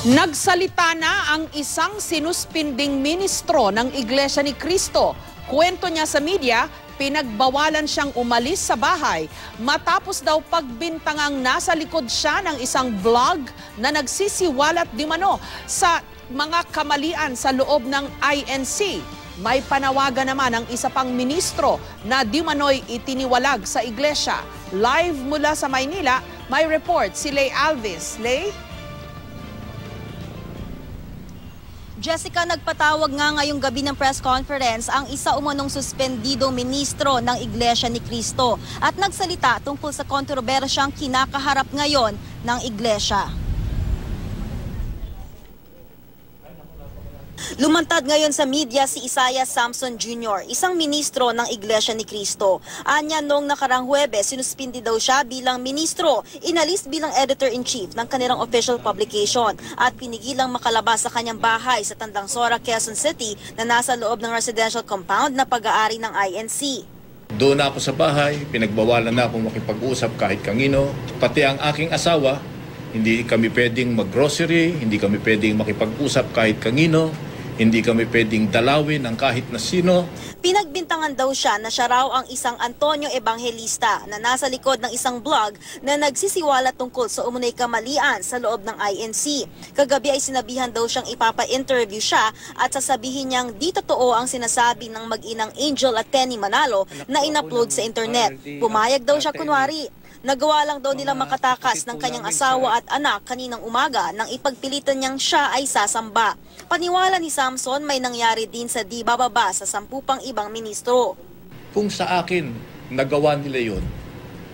Nagsalita na ang isang sinuspinding ministro ng Iglesia ni Cristo. Kwento niya sa media, pinagbawalan siyang umalis sa bahay matapos daw pagbintangang nasa likod siya ng isang vlog na nagsisiwalat di mano sa mga kamalian sa loob ng INC. May panawagan naman ang isa pang ministro na di mano'y itiniwalag sa iglesia. Live mula sa Maynila, may report si Lay Alvis. Lay? Jessica, nagpatawag nga ngayong gabi ng press conference ang isa umanong suspendidong ministro ng Iglesia ni Cristo at nagsalita tungkol sa kontrobersyang kinakaharap ngayon ng iglesia. Lumantad ngayon sa media si Isaiah Samson Jr., isang ministro ng Iglesia ni Cristo. Anya noong nakarang Huwebes, sinuspindi daw siya bilang ministro, inalis bilang editor-in-chief ng kanilang official publication at pinigilang makalabas sa kanyang bahay sa Tandangsora, Quezon City na nasa loob ng residential compound na pag-aari ng INC. Doon ako sa bahay, pinagbawalan na akong makipag-usap kahit kanino, pati ang aking asawa, hindi kami pwedeng mag-grocery, hindi kami pwedeng makipag-usap kahit kanino, hindi kami pwedeng dalawin ng kahit na sino. Pinagbintangan daw siya na siya raw ang isang Antonio Evangelista na nasa likod ng isang blog na nagsisiwala tungkol sa umunoy kamalian sa loob ng INC. Kagabi ay sinabihan daw siyang ipapa-interview siya at sasabihin niyang di totoo ang sinasabi ng mag-inang Angel at Tenny Manalo na in-upload sa internet. Pumayag daw siya kunwari. Nagawa lang daw nilang makatakas ng kanyang asawa at anak kaninang umaga nang ipagpilitan niyang siya ay sasamba. Paniwala ni Samson, may nangyari din sa di bababa sa 10 pang ibang ministro. Kung sa akin nagawa nila yon,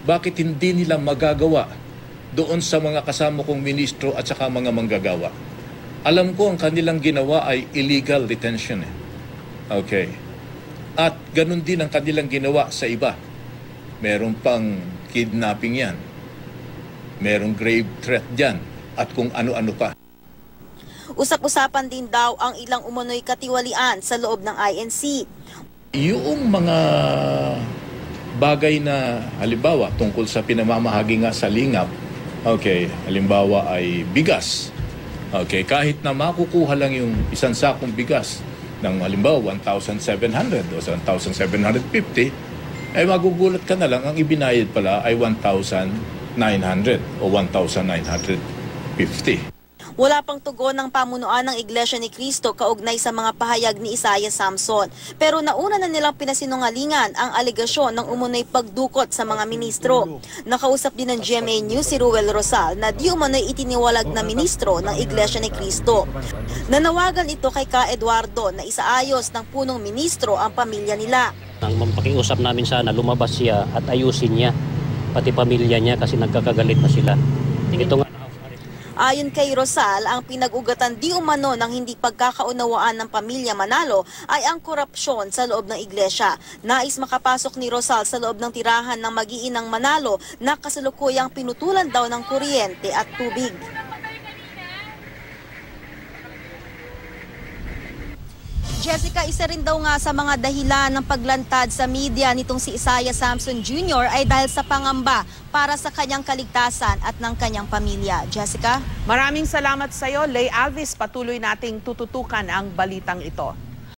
bakit hindi nila magagawa doon sa mga kasama kong ministro at saka mga manggagawa? Alam ko ang kanilang ginawa ay illegal detention. Okay. At ganun din ang kanilang ginawa sa iba. Meron pang kidnapping yan. Merong grave threat dyan. At kung ano-ano pa. Usap-usapan din daw ang ilang umano'y katiwalian sa loob ng INC. Yung mga bagay na halimbawa tungkol sa pinamamahagi nga sa lingap, okay, halimbawa ay bigas. Okay, kahit na makukuha lang yung isang sakong bigas ng halimbawa 1,700 o 1,750, ay magugulat ka na lang, ang ibinayad pala ay 1,900 o 1,950. Wala pang tugon ng pamunuan ng Iglesia ni Cristo kaugnay sa mga pahayag ni Isaiah Samson. Pero nauna na nilang pinasinungalingan ang alegasyon ng umunoy pagdukot sa mga ministro. Nakausap din ng GMA News si Ruel Rosal na di umano'y itiniwalag na ministro ng Iglesia ni Cristo. Nanawagan ito kay Ka Eduardo na isaayos ng punong ministro ang pamilya nila. Ang pakiusap namin sana lumabas siya at ayusin niya pati pamilya niya kasi nagkakagalit na sila. Ito nga. Ayon kay Rosal, ang pinag-ugatan di umano ng hindi pagkakaunawaan ng pamilya Manalo ay ang korupsyon sa loob ng iglesia. Nais makapasok ni Rosal sa loob ng tirahan ng mag-iinang Manalo na kasalukuyang pinutulan daw ng kuryente at tubig. Jessica, isa rin daw nga sa mga dahilan ng paglantad sa media nitong si Isaiah Samson Jr. ay dahil sa pangamba para sa kanyang kaligtasan at ng kanyang pamilya. Jessica? Maraming salamat sa iyo, Lay Alvis. Patuloy nating tututukan ang balitang ito.